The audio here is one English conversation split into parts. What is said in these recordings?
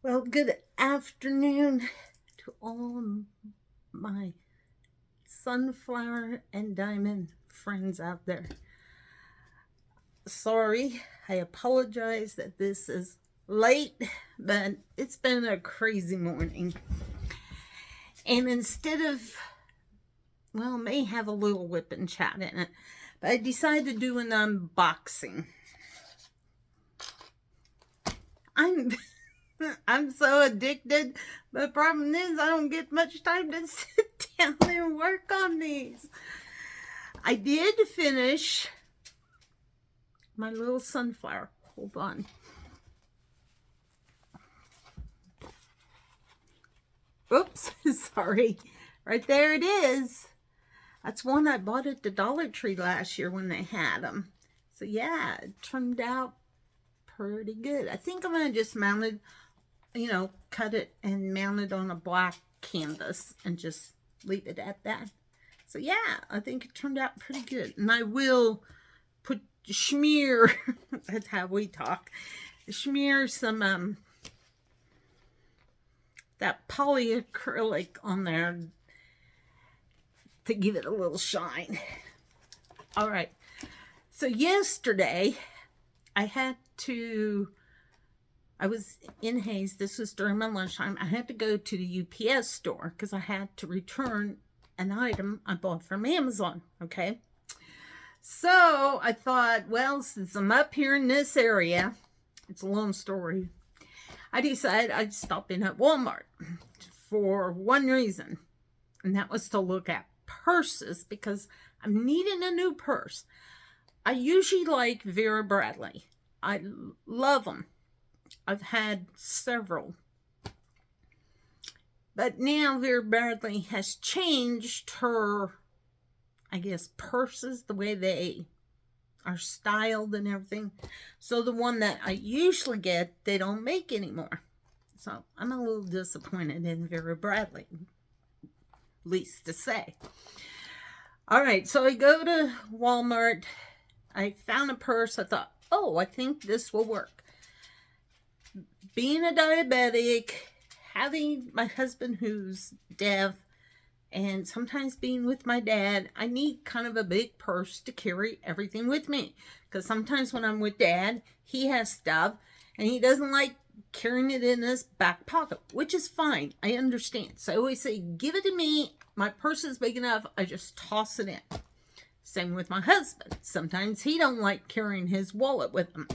Well, good afternoon to all my sunflower and diamond friends out there. Sorry, I apologize that this is late, but it's been a crazy morning. And instead of, well, may have a little WIP and chat in it, but I decided to do an unboxing. I'm so addicted. The problem is I don't get much time to sit down and work on these. I did finish my little sunflower. Hold on. Oops, sorry. Right there it is. That's one I bought at the Dollar Tree last year when they had them. So yeah, it turned out pretty good. I think I'm going to just mount it, cut it and mount it on a black canvas and just leave it at that. So yeah, I think it turned out pretty good. And I will put smear, that's how we talk, smear some that polyacrylic on there to give it a little shine. All right. So yesterday I was in Hayes. This was during my lunchtime. I had to go to the UPS store because I had to return an item I bought from Amazon. Okay. So I thought, well, since I'm up here in this area, it's a long story. I decided I'd stop in at Walmart for one reason, and that was to look at purses because I'm needing a new purse. I usually like Vera Bradley. I love them. I've had several. But now Vera Bradley has changed her, I guess, purses, the way they are styled and everything. So the one that I usually get, they don't make anymore. So I'm a little disappointed in Vera Bradley, least to say. All right, so I go to Walmart. I found a purse. I thought, oh, I think this will work. Being a diabetic, having my husband who's deaf, and sometimes being with my dad, I need kind of a big purse to carry everything with me. Because sometimes when I'm with Dad, he has stuff, and he doesn't like carrying it in his back pocket, which is fine. I understand. So I always say, give it to me. My purse is big enough. I just toss it in. Same with my husband. Sometimes he don't like carrying his wallet with him.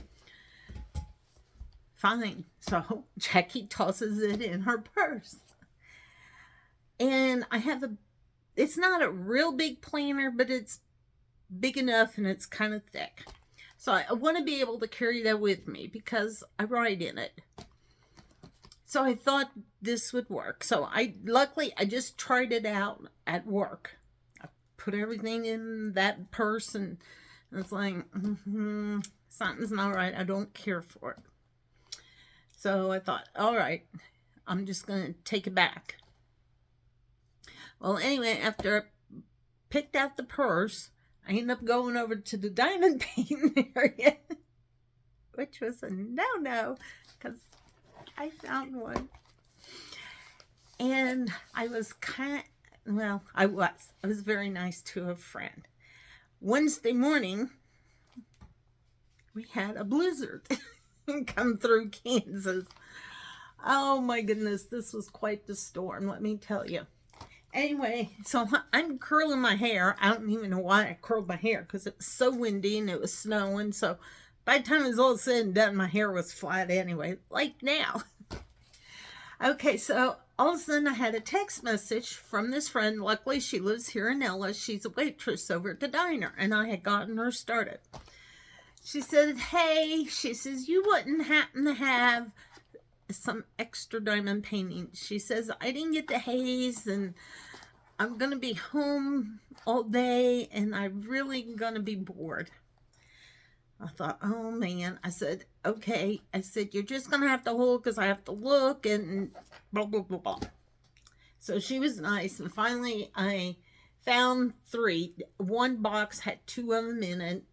Fine. So Jackie tosses it in her purse. And I have it's not a real big planner, but it's big enough and it's kind of thick. So I want to be able to carry that with me because I write in it. So I thought this would work. So luckily I just tried it out at work. I put everything in that purse and it's like, something's not right. I don't care for it. So I thought, all right, I'm just going to take it back. Well, anyway, after I picked out the purse, I ended up going over to the diamond painting area, which was a no-no because I found one. And I was I was very nice to a friend. Wednesday morning, we had a blizzard come through Kansas. Oh my goodness, this was quite the storm, let me tell you. Anyway, so I'm curling my hair. I don't even know why I curled my hair because it was so windy and it was snowing. So by the time it was all said and done, my hair was flat anyway, like now. Okay, so all of a sudden I had a text message from this friend. Luckily, she lives here in Ella. She's a waitress over at the diner, and I had gotten her started. She said, hey, she says, you wouldn't happen to have some extra diamond painting. She says, I didn't get to Hayes and I'm going to be home all day and I'm really going to be bored. I thought, oh man. I said, okay. I said, you're just going to have to hold because I have to look and blah, blah, blah, blah. So she was nice. And finally I found 3. One box had 2 of them in it.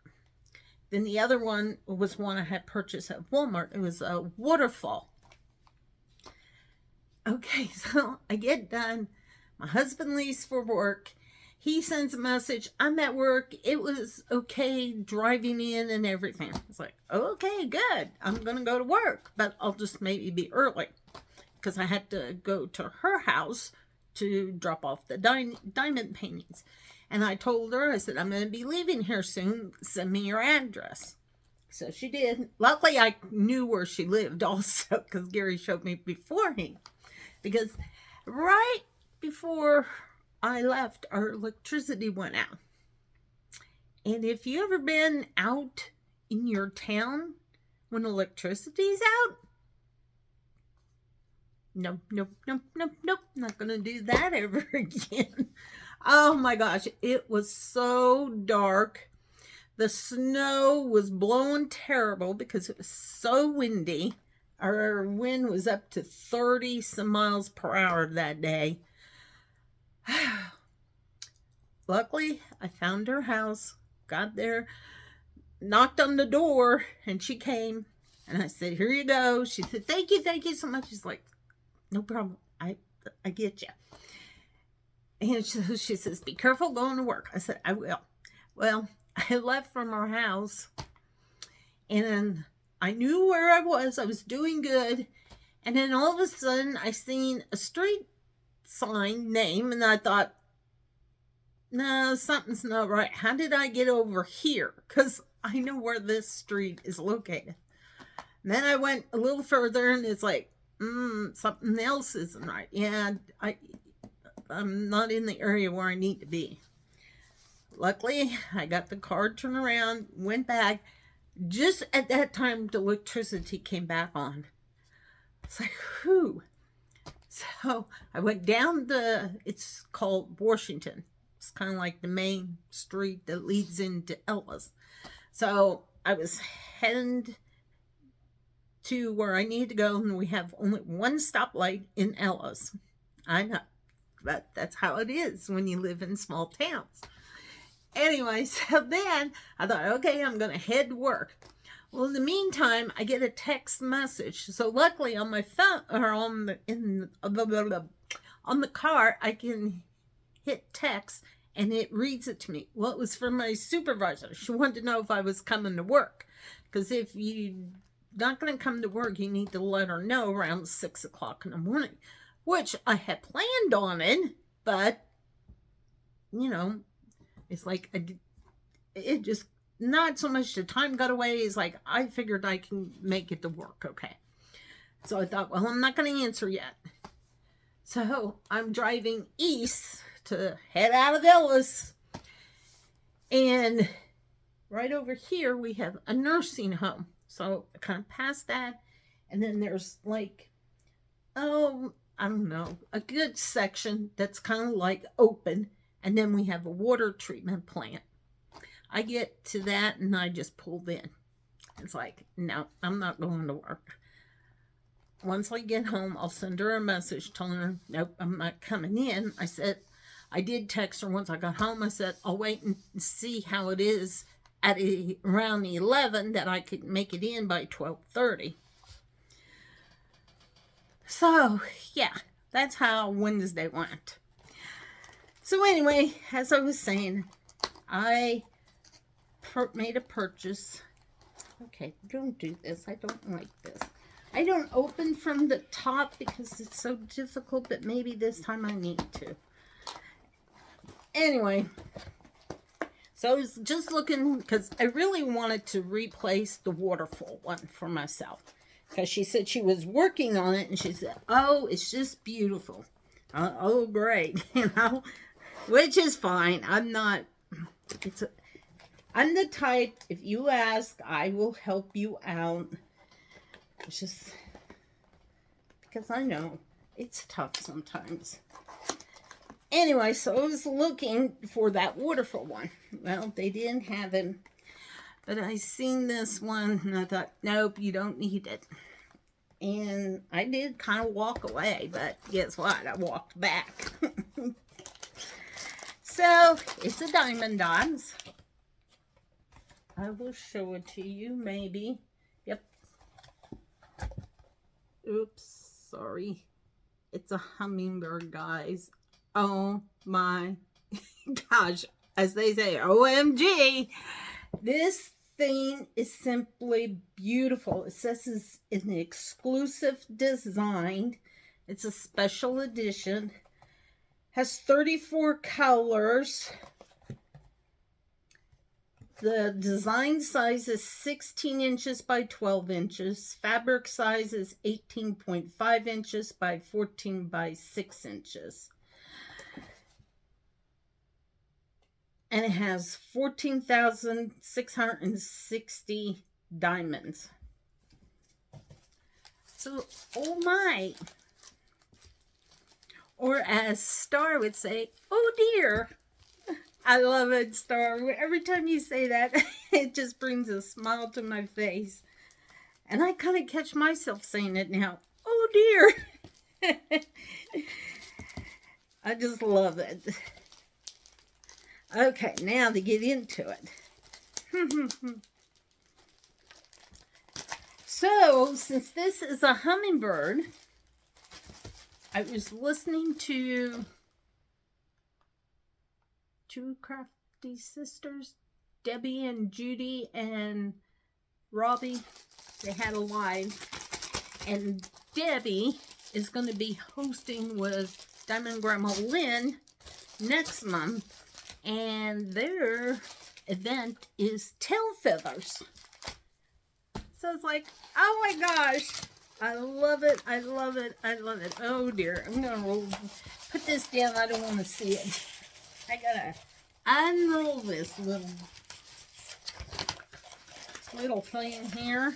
Then the other one was one I had purchased at Walmart. It was a waterfall. Okay, so I get done. My husband leaves for work. He sends a message. I'm at work. It was okay driving in and everything. It's like, okay, good. I'm going to go to work, but I'll just maybe be early because I had to go to her house to drop off the diamond paintings. And I told her, I said, I'm going to be leaving here soon. Send me your address. So she did. Luckily, I knew where she lived also because Gary showed me beforehand. Because right before I left, our electricity went out. And if you ever been out in your town when electricity's out, nope, not gonna do that ever again. Oh my gosh, it was so dark. The snow was blowing terrible because it was so windy. Our wind was up to 30 some miles per hour that day. Luckily, I found her house, got there, knocked on the door, and she came. And I said, here you go. She said, thank you so much. She's like, no problem. I get you. And she says, be careful going to work. I said, I will. Well, I left from our house, and I knew where I was. I was doing good. And then all of a sudden, I seen a street sign name, and I thought, no, something's not right. How did I get over here? Because I know where this street is located. And then I went a little further, and it's like, something else isn't right. Yeah, I'm not in the area where I need to be. Luckily, I got the car turned around, went back. Just at that time, the electricity came back on. It's like, whew. So I went down it's called Washington. It's kind of like the main street that leads into Ellis. So I was heading to where I need to go, and we have only one stoplight in Ellis. I know, but that's how it is when you live in small towns. Anyway, so then I thought, okay, I'm going to head to work. Well, in the meantime, I get a text message. So luckily on my phone, or on the car, I can hit text and it reads it to me. Well, it was from my supervisor. She wanted to know if I was coming to work. Because if you're not going to come to work, you need to let her know around 6 o'clock in the morning. Which I had planned on it, but, you know, it's like, it just, not so much the time got away. It's like, I figured I can make it to work, okay. So I thought, well, I'm not going to answer yet. So I'm driving east to head out of Ellis. And right over here, we have a nursing home. So I kind of passed that. And then there's like, I don't know, a good section that's kind of like open. And then we have a water treatment plant. I get to that and I just pulled in. It's like, no, I'm not going to work. Once I get home, I'll send her a message telling her, nope, I'm not coming in. I said, I did text her once I got home. I said, I'll wait and see how it is at around 11 that I could make it in by 12:30. So, yeah, that's how Wednesday went. So anyway, as I was saying, I made a purchase. Okay, don't do this. I don't like this. I don't open from the top because it's so difficult, but maybe this time I need to. Anyway, so I was just looking because I really wanted to replace the waterfall one for myself. Because she said she was working on it and she said, oh, it's just beautiful. Oh, great. You know, which is fine. I'm the type, if you ask, I will help you out. It's just because I know it's tough sometimes. Anyway, so I was looking for that waterfall one. Well, they didn't have it. But I seen this one and I thought, nope, you don't need it. And I did kind of walk away, but guess what? I walked back. So, it's a Diamond Dots. I will show it to you, maybe. Yep. Oops, sorry. It's a hummingbird, guys. Oh my gosh. As they say, OMG. This thing is simply beautiful. It says it's an exclusive design. It's a special edition. Has 34 colors. The design size is 16 inches by 12 inches. Fabric size is 18.5 inches by 14 by 6 inches. And it has 14,660 diamonds. So, oh my. Or as Star would say, oh dear. I love it, Star. Every time you say that, it just brings a smile to my face. And I kind of catch myself saying it now. Oh dear. I just love it. Okay, now to get into it. So, since this is a hummingbird, I was listening to two crafty sisters, Debbie and Judy and Robbie. They had a live, and Debbie is going to be hosting with Diamond Grandma Lynn next month, and their event is tail feathers. So it's like, oh my gosh, I love it, I love it, I love it. Oh dear, I'm going to put this down. I don't want to see it. I gotta unroll this little thing here.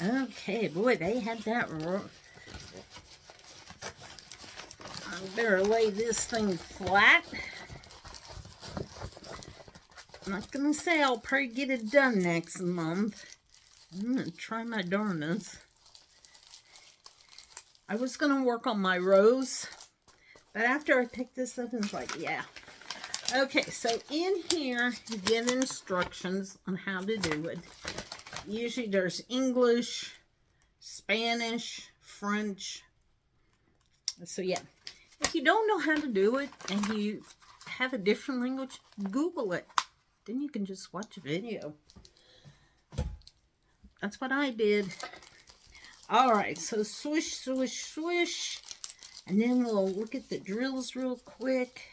Okay, boy, they had that. I better lay this thing flat. I'm not gonna say I'll probably get it done next month. I'm gonna try my darnest. I was gonna work on my rose, but after I picked this up, it's like, yeah. Okay, so in here, you get instructions on how to do it. Usually there's English, Spanish, French. So yeah, if you don't know how to do it and you have a different language, Google it. Then you can just watch a video. That's what I did. All right, so swish, swish, swish. And then we'll look at the drills real quick.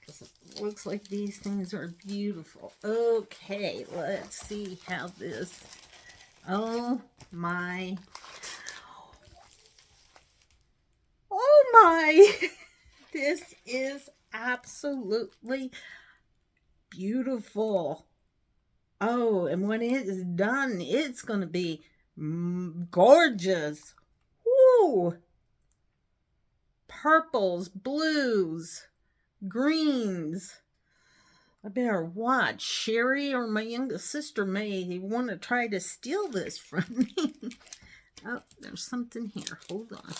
Because it looks like these things are beautiful. Okay, let's see how this... Oh my... Oh my! This is absolutely beautiful. Oh, and when it is done, it's going to be gorgeous. Woo! Purples, blues, greens. I better watch. Sherry or my youngest sister may want to try to steal this from me. Oh, there's something here. Hold on.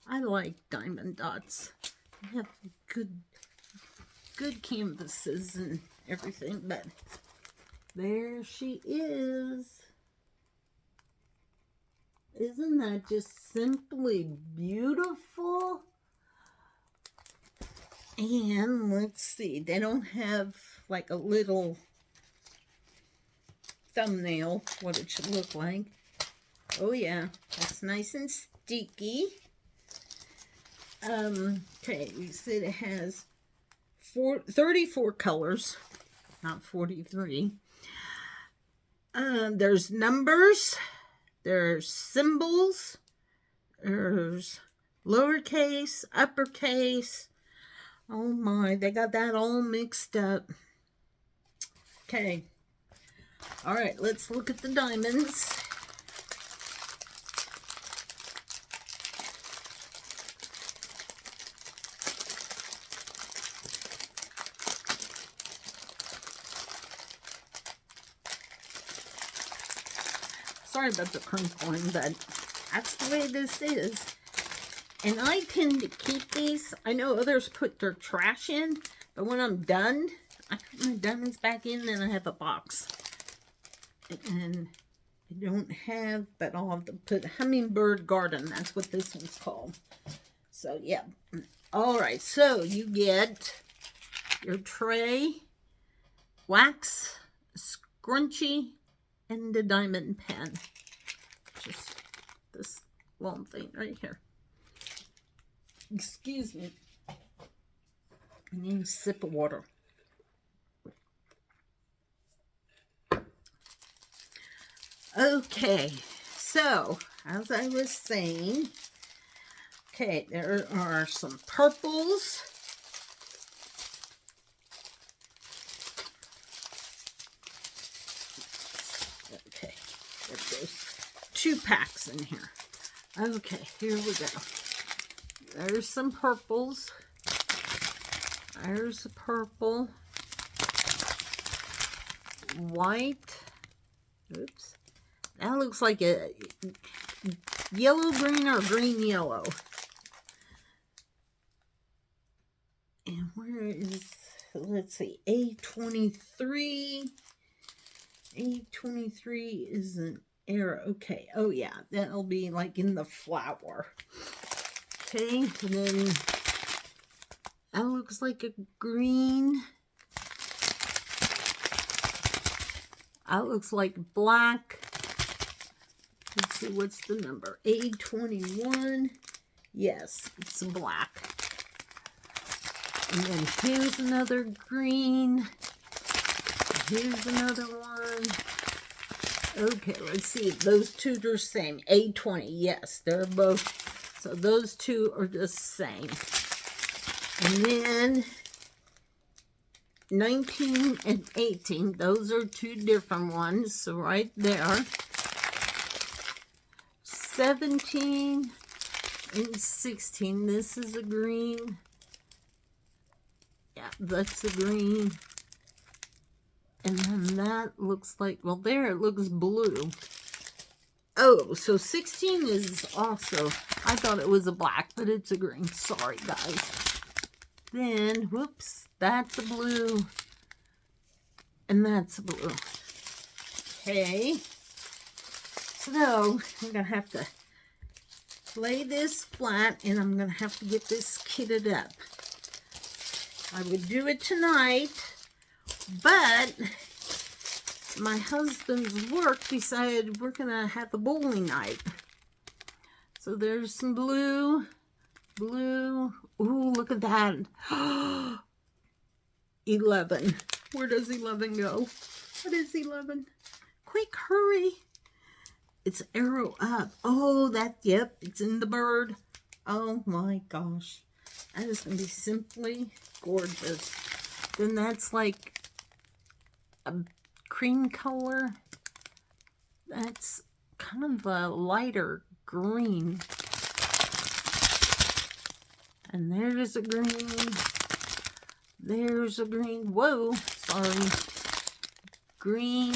I like diamond dots. They have good canvases and everything, but there she is. Isn't that just simply beautiful? And let's see, they don't have like a little thumbnail, what it should look like. Oh yeah, that's nice and sticky. Okay, we said it has 34 colors, not 43. There's numbers, there's symbols, there's lowercase, uppercase. Oh my, they got that all mixed up. Okay. All right, let's look at the diamonds. Sorry about the crinkling, but that's the way this is. And I tend to keep these. I know others put their trash in, but when I'm done, I put my diamonds back in, and I have a box. And I don't have, but I'll have to put Hummingbird Garden. That's what this one's called. So, yeah. All right, so you get your tray, wax, scrunchie, and a diamond pen. Just this long thing right here. Excuse me. I need a sip of water. Okay, so as I was saying, okay, there are some purples. Okay, there's 2 packs in here. Okay, here we go. There's some purples. There's a purple. White. Oops. That looks like a yellow green or green yellow. And where is, let's see, A23. A23 is an arrow. Okay. Oh yeah, that'll be like in the flower. Okay, and then that looks like a green. That looks like black. Let's see, what's the number? A21. Yes, it's black. And then here's another green. Here's another one. Okay, let's see if those 2 are the same. A20, yes, they're both. So those 2 are the same. And then 19 and 18, those are 2 different ones. So right there. 17 and 16, this is a green. Yeah, that's a green. And then that looks like, well, there it looks blue. Oh, so 16 is also, I thought it was a black, but it's a green. Sorry, guys. Then, whoops, that's a blue. And that's a blue. Okay. So, I'm going to have to lay this flat, and I'm going to have to get this kitted up. I would do it tonight, but my husband's work decided we're going to have a bowling night. So there's some blue. Ooh, look at that. 11. Where does 11 go? What is 11? Quick, hurry. It's arrow up. Oh, yep, it's in the bird. Oh my gosh. That is going to be simply gorgeous. Then that's like a cream color. That's kind of a lighter green. And there's a green. There's a green. Whoa, sorry. Green.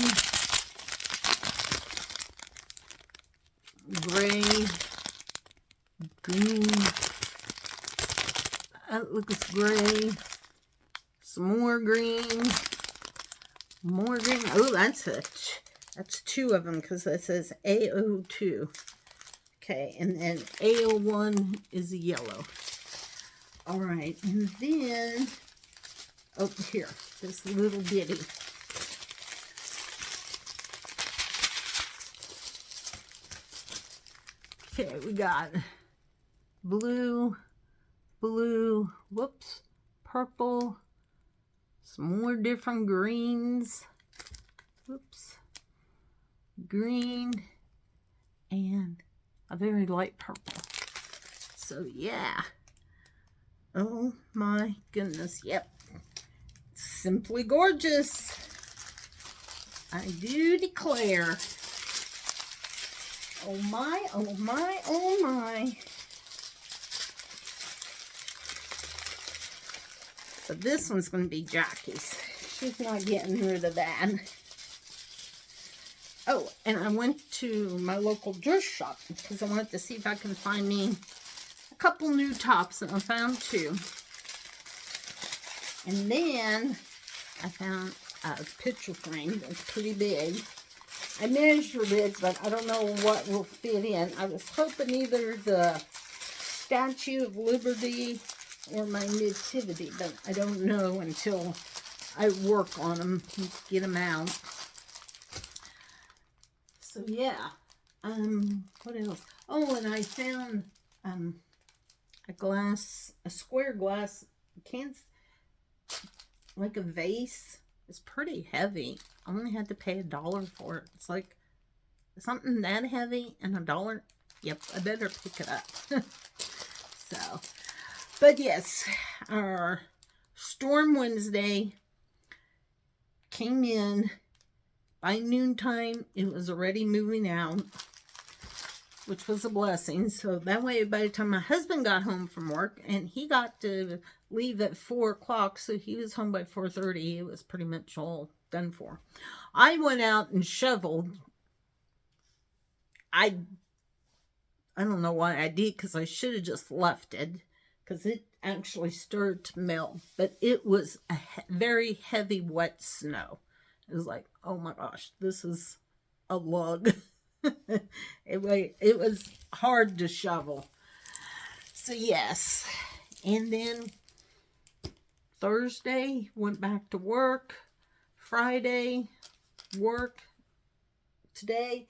Gray. Green. That looks gray. Some more green. More green. Oh, that's 2 of them because it says A02. Okay, and then A01 is a yellow. All right, and then over here, this little bitty. Okay, we got blue, whoops, purple, some more different greens, whoops, green, and a very light purple. So yeah, oh my goodness, yep, simply gorgeous. I do declare. Oh my, oh my, oh my. But this one's going to be Jackie's. She's not getting rid of that. Oh, and I went to my local dress shop because I wanted to see if I can find me a couple new tops, and I found 2. And then I found a picture frame that's pretty big. I measured it, but I don't know what will fit in. I was hoping either the Statue of Liberty or my Nativity, but I don't know until I work on them and get them out. So yeah, what else? Oh, and I found a square glass like a vase. It's pretty heavy. I only had to pay $1 for it. It's like something that heavy and $1. Yep, I better pick it up. So, but yes, our Storm Wednesday came in. By noontime, it was already moving out, which was a blessing. So that way, by the time my husband got home from work, and he got to leave at 4 o'clock, so he was home by 4:30, it was pretty much all done for. I went out and shoveled. I don't know why I did, because I should have just left it, because it actually started to melt. But it was a very heavy, wet snow. It was like, oh my gosh, this is a lug. It was hard to shovel. So yes. And then Thursday, went back to work. Friday, work. Today,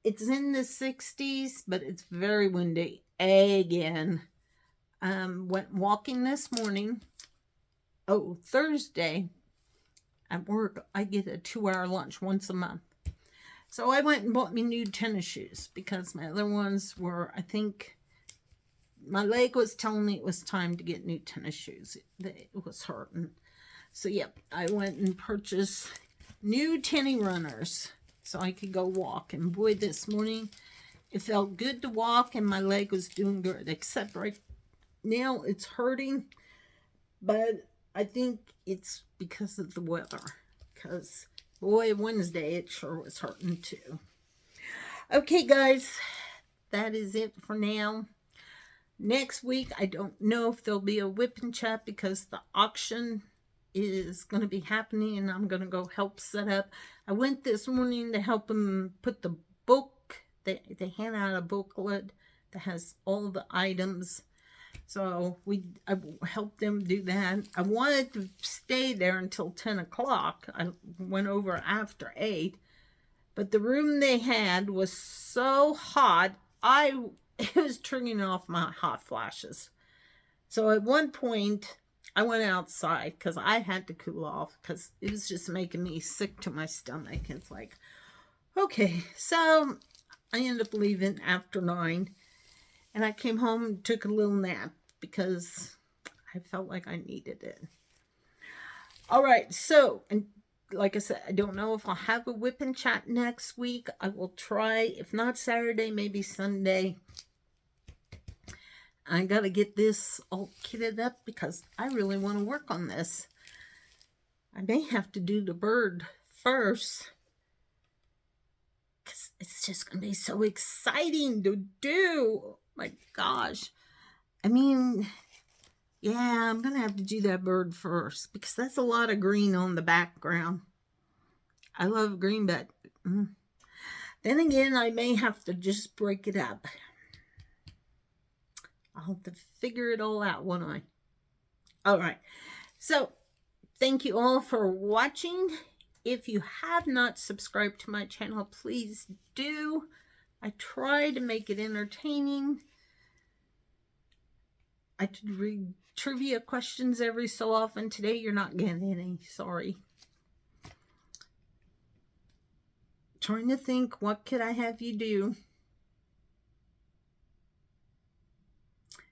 it's in the 60s, but it's very windy again. Went walking this morning. Oh, Thursday, at work, I get a 2-hour lunch once a month. So I went and bought me new tennis shoes because my other ones were, I think, my leg was telling me it was time to get new tennis shoes. It was hurting. So, yep, I went and purchased new tennis runners so I could go walk. And boy, this morning, it felt good to walk and my leg was doing good. Except right now, it's hurting. But I think it's because of the weather. Because, boy, Wednesday, it sure was hurting too. Okay, guys, that is it for now. Next week, I don't know if there'll be a WIP and chat because the auction is going to be happening and I'm going to go help set up. I went this morning to help them put the book. They hand out a booklet that has all the items. So I helped them do that. I wanted to stay there until 10 o'clock. I went over after 8. But the room they had was so hot, it was triggering off my hot flashes. So at one point, I went outside because I had to cool off because it was just making me sick to my stomach. It's like, okay. So I ended up leaving after 9. And I came home and took a little nap because I felt like I needed it. All right. So, and like I said, I don't know if I'll have a WIP and chat next week. I will try. If not Saturday, maybe Sunday. I got to get this all kitted up because I really want to work on this. I may have to do the bird first because it's just going to be so exciting to do. Oh my gosh. I mean, yeah, I'm going to have to do that bird first because that's a lot of green on the background. I love green, but then again, I may have to just break it up. I'll have to figure it all out, won't I? All right. So, thank you all for watching. If you have not subscribed to my channel, please do. I try to make it entertaining. I read trivia questions every so often. Today, you're not getting any. Sorry. Trying to think, what could I have you do?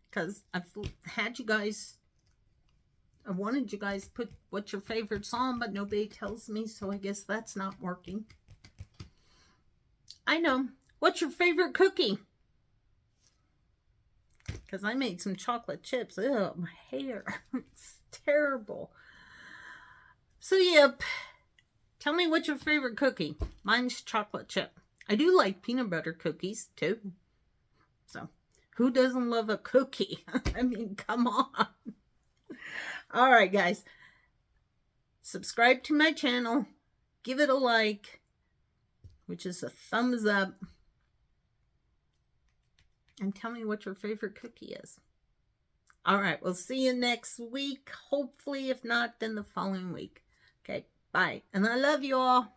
Because I've had you guys, I wanted you guys to put what's your favorite song, but nobody tells me, so I guess that's not working. I know. What's your favorite cookie? Because I made some chocolate chips. Ew, my hair. It's terrible. So, yep. Tell me what's your favorite cookie. Mine's chocolate chip. I do like peanut butter cookies, too. So, who doesn't love a cookie? I mean, come on. All right, guys. Subscribe to my channel. Give it a like. which is a thumbs up. And tell me what your favorite cookie is. All right, we'll see you next week. Hopefully, if not, then the following week. Okay, bye. And I love you all.